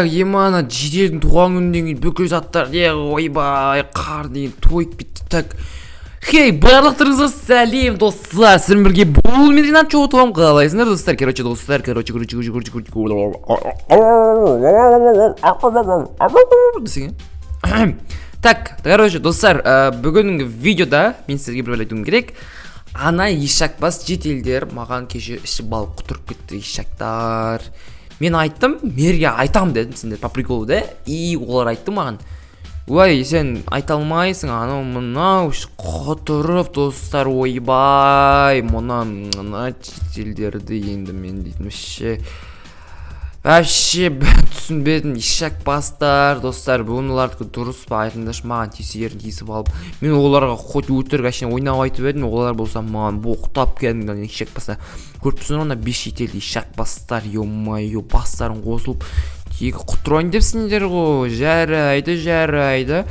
Емана жеделдің туған күнінен кейін бүкіл заттар ойбай қар деген тойып кетті. Так, хей, барлықтарыңызға сәлем достар, сіздермен бірге бұл мен Ринат Чоутовым. Қалайсыңдар достар? Достар, так, достар, бүгінгі видеода мен сіздерге бір айтуым керек. Ана ешақбас жетелдер маған кеше іші балық құтырып кетті, ешақтар. Мен айттым, мерге айтам дедім сендер по приколу да, и олар айтты маған. Ой, сен айта алмайсың, анау мынау құтырып достар, ойбай, мына жетелдерді енді мен дейтін вообще түсінбедім, ешак бастар достар, бүгін олардікі дұрыс па айтыңдаршы, маған тесерін тесіп алып, мен оларға хоть өтірік әшейін ойнап айтып едім, олар болса маған боқтап кәдімгі ешак бастар. Көріп тұрсыңдар, онда 5 шетелді ешак бастар, ё-майё, бастарын қосылып тегі құтырайын депсіңдер ғой, жарайды.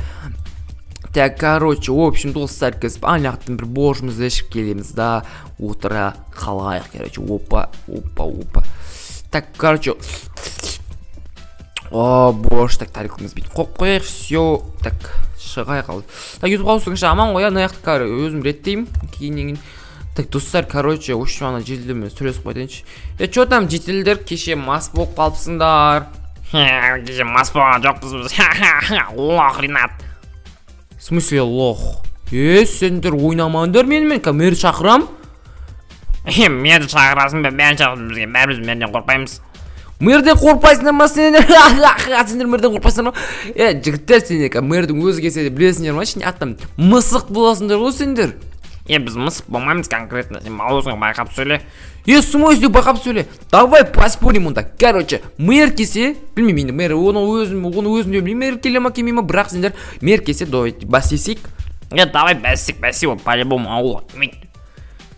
Так, короче, в общем, достар, кізіп анаяқтың бір боржымызды ішіп келеміз да, отыра қалайық, короче, опа. Так, короче, бош, так, тарелкамыз бейт қоп қояйық, все, так, шығай қалды. Так, ютуб қауысыңызшы, аман қоя, наяқты өзім реттеймін, кейіннен. Так, достар, короче, үші ана жетілдермен сөйлесіп қойдайыншы. Чо там жетілдер, кеше мас болып қалыпсыңдар? Кеше мас болған жоқпыз. Лох, Ринат. В смысле лох? Сендер ойнамаңдар мен камер шақырам? Мені шақырасың ба, бәрін шақырасың бізге, бәріміз мерден қорқпаймыз. Мерден қорқпайсыңдар ма сендер? Сендер мерден қорқпайсыңдар ма? Жігіттер сендер, мердің өзі келсе де білесіңдер ма? Шын аттым, мысық боласыңдар ғой сендер. Біз мысық болмаймыз конкретно, сен маусыңа байқап сөйле. В смысле байқап сөйле? Давай поспорим онда. Короче, мэр келсе, білмеймін енді, мэр оны өзім де білмеймін, мэр келе ма келмей ма, бірақ сендер мэр келсе басесек. Давай бассек, ол по-любому ауыл.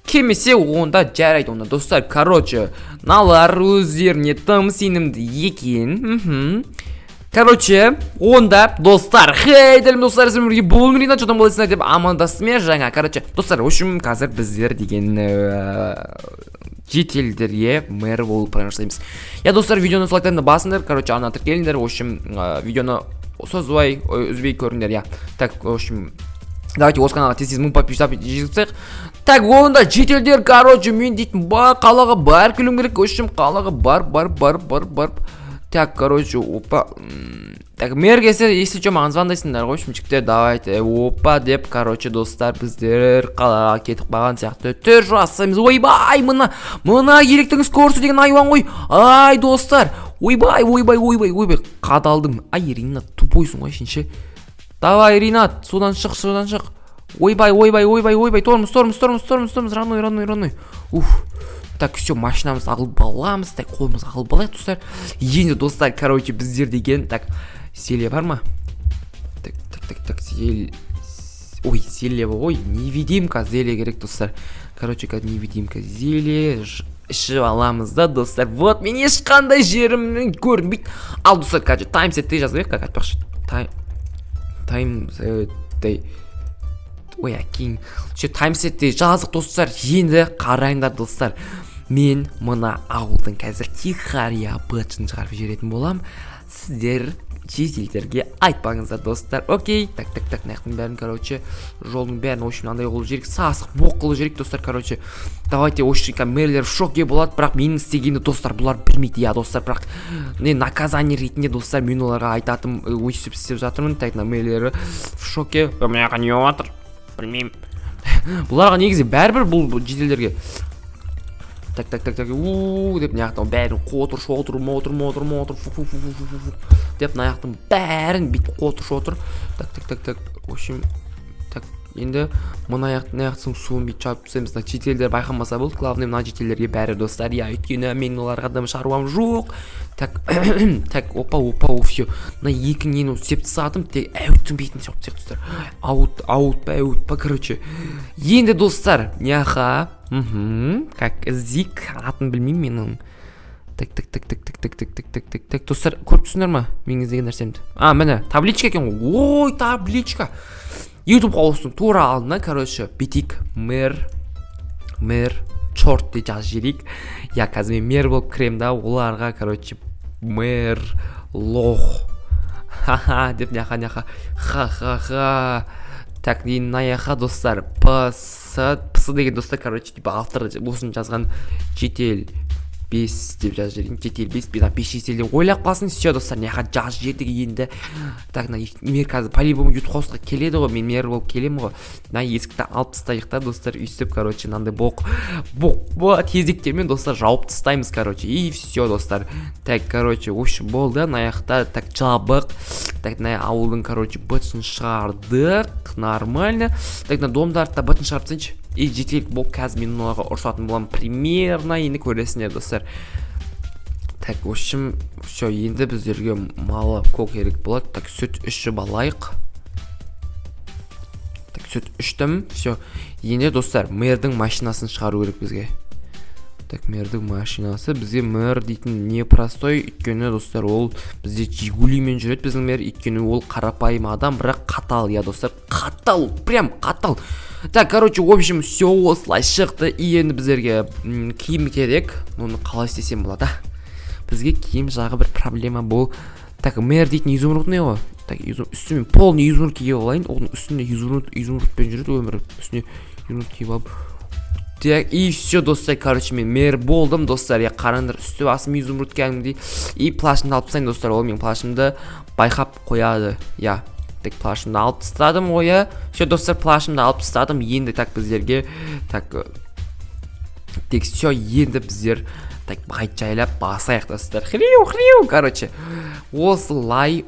Келмесе онда жарайды онда достар. Короче, налар өздеріне тым сенімді екен. Короче, онда достар, хей дәлім достар, сіздермен бірге бұл Ринат Чоутовым боласыңдар деп амандасымен жаңа. Короче, достар, общем, қазір біздер деген жетелдерге мэр болып пронашлаймыз. Достар, видеоны лайктарында басыңдар. Короче, ана тіркеліңдер. общем, видеоны созбай үзбей көріңдер. Так, общем, давайте осы каналға тез мың подписчик жеткізсек. Так, онда жетелдер, короче, мен дейтін қалаға бар келуім керек. общем, қалаға бар. Так, короче, опа. Так, мэр келсе, если что, маған звондайсыңдар ғой, жігіттер, давайте, опа деп, короче, достар, біздер қалаға кетіп қалған сияқты түр жасаймыз. Ойбай, мына електіңіз көрсі деген айуан ғой. Ай, достар, ойбай, қадалдым. Ай, Ринат, тупойсың ғой, шыншы. Давай, Ринат, судан шық. Ойбай, тормыз, родной. Так, все, машинамыз ағылып баламыз, так, қолымыз ағылып балайық, достар. Енді, достар, короче, біздер деген, так, селе бар ма? Так, селе, невидимка, зеле керек, достар. Короче, невидимка, зеле, ішіп аламыз да, достар. Вот, мен ешқандай жерімнің көрінбейді. Ал, достар, короче, таймсетте жазайық, как айтпақшы. Таймсетте. Ой, әкең. Таймсетте жазық, достар. Енді қарайындар, достар. Мен мына ауылдың қазір тихария бытшын шығарып жеретін болам. Сіздер жетелдерге айтпаңыздар, достар. Окей. Так, наяқтың бәрін, короче, жолдың бәрін, общем, андай қылу жерек, сасық боқ қылу жерек, достар, короче. Давайте, общем, мерлер в шоке болады, бірақ менің істегенді, достар, бұлар білмейді, достар, бірақ наказание ретінде, достар, мен оларға айтатым, өйсіп істеп жатырмын. Так, мерлері в шоке. Мынаға не отыр? Білмеймін. Бұларға негізі бәрібір бұл жетелдерге. Так, деп наяқтың бәрін қотыр, мотыр, деп наяқтың бәрін бит қотыр. Так, в общем, так, енді наяқтың суын бит чап түсеміз. Жетелдер байқамаса болды, главный мына жетелдерге бәрі, достар. Өйткені мен оларға дым шаруам жоқ. Так, опа, все. На екі нені септі сатым, тек әуттің бейтін шап тек, достар. Аут па, короче. Енді, достар, няха. Как зик, атын білмеймін менің. Так, достар, көріп түсіңдер ма? Мен іздеген нәрсемді. Міне, табличка екен ғой. Ой, табличка. YouTube қауыстың тура алдына, короче, бетик, мэр, чорт де жаз жерек. Қазір мен мэр болып кірем да, оларға, короче, мэр лох. Ха-ха деп няха. Ха. Так, наяха достар. Пс деген достар, короче, типа автор осыны жазған жетел 5 деп жазып жіберейін. Жетел 5 5 шетелден ойлап қалсын. Все достар, няха жазып жібердік енді. Так, мер қазір по-любому ютуб хаусқа келеді ғой. Мен мер болып келемін ғой. Есікті алып тастайық та достар, өйстіп, короче, мынандай боқ тезектермен достар жауып тастаймыз, короче. И все достар. Так, короче, в общем болды. Аяқта так жабық. Так, ауылдың, короче, бытын шығардық. Нормально. Так, домдарды бытын шығарып тастайыншы. И жетел болып қазір мен оларға ұрсатын боламын. Примерно енді көресіңдер достар. Так, в общем, все, енді біздерге молоко керек болады. Так, сүт ішіп алайық. Так, сүт іштім. Все, енді достар, мэрдің машинасын шығару керек бізге. Так, мэрдің машинасы. Бізге мэр дейтін не простой, өйткені достар, ол бізде Жигулимен жүреді біздің мэр, өйткені ол қарапайым адам, бірақ қатал, я достар, қатал, прям қатал. Так, короче, в общем, все осылай шықты. И енді біздерге киім керек. Оны қалай істесем болады? Бізге киім жағы бір проблема бол. Так, мэр дейтін изумрудный ғой. Так, үстімен полный изумруд киіп алайын. Оның үстінде изумрудпен жүреді өмір. Үстіне изумруд киіп алып. Так, и все достар, короче, мен мэр болдым достар. Я қараңдар, үсті басым изумруд кәдімгідей. И плашымды алып тастайын достар. Ол мен плашымды байқап қояды. Я. Так, плашымды алып тастадым ғой, я. Все достар, плашымды алып тастадым. Енді так біздерге так все, енді біздер так байт жайлап басайық достар. Хрю, короче. Осылай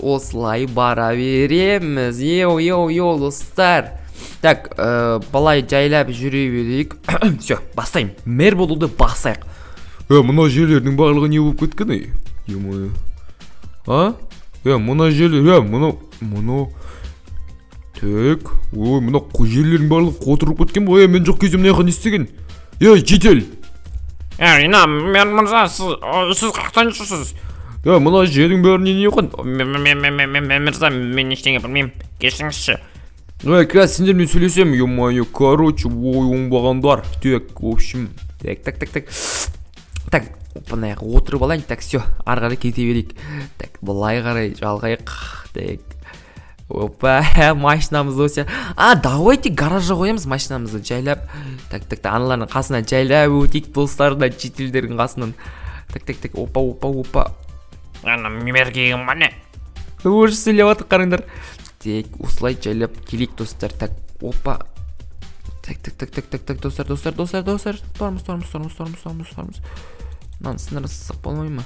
бара береміз. Йоу достар. Так, балай жайлап жүре берейік. Все, бастайым. Мэр болуды басайық. Мына жерлердің барлығы не болып кеткен, Е-мое. Мына жерлер, мына так, ой, мына жерлердің барлығы қотырып кеткен ғой. Мен жоқ кезде мына не істеген? Жетел. Ринат, мен мырза, сіз қақтан жүрсіз? Мына жердің бәріне не қойын? Мен мырза, мен ештеңе білмеймін. Кешіріңізші. Қазір сендермен сөйлесем, е-мое, короче, ой, оңбағандар. Так, в общем, так, опанаяқ отырып алайын. Так, все, арғары кете берейік. Так, былай қарай жалғайық. Так, опа, машинамызды өсе. Давайте гаража қоямыз машинамызды жайлап. Так, аналардың қасына жайлап өтейік достарына, жетелдердің қасынан. Так, опа. Меркегім бәне. Өші сөйлеп атық қарыңдар. Так, осылай жайлап келейік достар. Так, опа. Так, достар. Тормыз. Сындыры сызық болмай ма?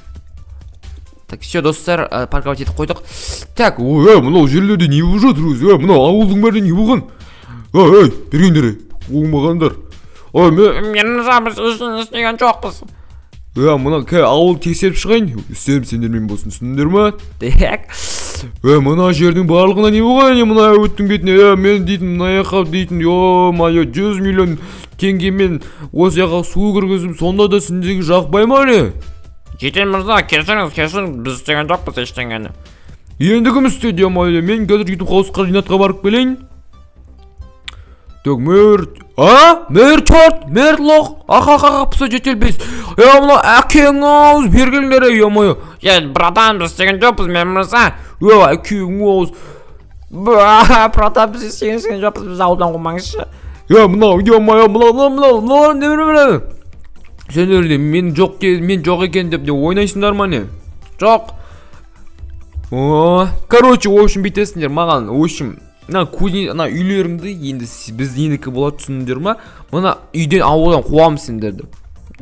Так, все, достар, парковать етіп қойдық. Так, мынау жерлерде не болып жатыр? Мынау ауылдың бәрінде не болған? Бергендер, оңбағандар. Мен мырза, біз істеген жоқпыз. Мына ауыл тексеріп шығайын. Істерім сендермен болсын, түсіндіңдер ма? Так. Мына жердің барлығына не болған? Мына өттің бетіне, мен дейтін, мына яқа дейтін, 100 миллион теңгемен осы яқа су кіргізіп, сонда да сендегі жақпай ма не? Жетел мырза, кешіріңіз, біз істеген жоқпыз ештеңені. Енді кім істеді, мен қазір ютуб хаусқа Ринатқа барып келейін. Так, мэр чорт, мэр лох, пысы жетел 5. Мына әкең ауыз бергендер, е-мое. Братан, біз істеген жоқпыз, мен мырза. Әкең ауыз. Братан, біз істеген жоқпыз, біз ауылдан қоймаңызшы. Мынау, не сендер мен жоқ екен деп ойнайсыңдар ма не? Жоқ. Короче, в общем, бітесіңдер маған. В общем, үйлерімді енді біз ендікі болады, түсіндіңдер ма? Мына үйден ауылдан қуамыз сендерді.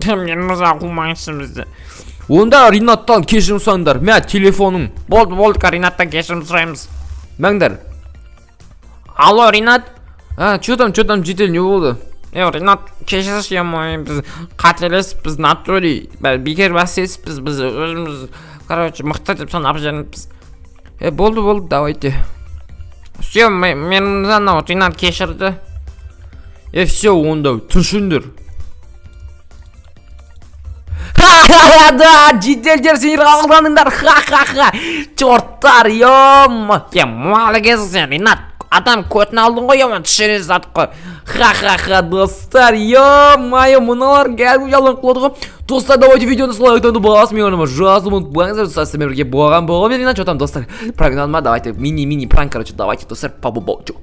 Мен мырза, қумаңызшы бізді. Онда Ринаттан кешірім сұраңдар. Мә телефоның. Болды, Ринаттан кешірім сұраймыз. Мәңдер. Алло, Ринат. Че там, жетел, не болды? Ринат, кешірші, біз қателесіп, біз натури, бекер басесіп, біз өзіміз, короче, мықты деп санап жүрміз. Болды, давайте. Все, мен мына Ринат кешірді. Все, онда түшіндір. Да, жетелдер сендер қабылдандыңдар. Чорттар, молодец сен, Ринат. Adam kötünü aldın koy ama dışarı zat koy. Ха-ха-ха, достар, ё-моё, мыналар gelip yalan кылдыгы. Достар, давайте видеоны лайктауды басмайсыңдар, жазып унутпаңыздар, достар, сіздермен бірге болған, мен иначе там, достар, программа, давайте, мини-мини пранк, короче, давайте, достар, по-бобочку.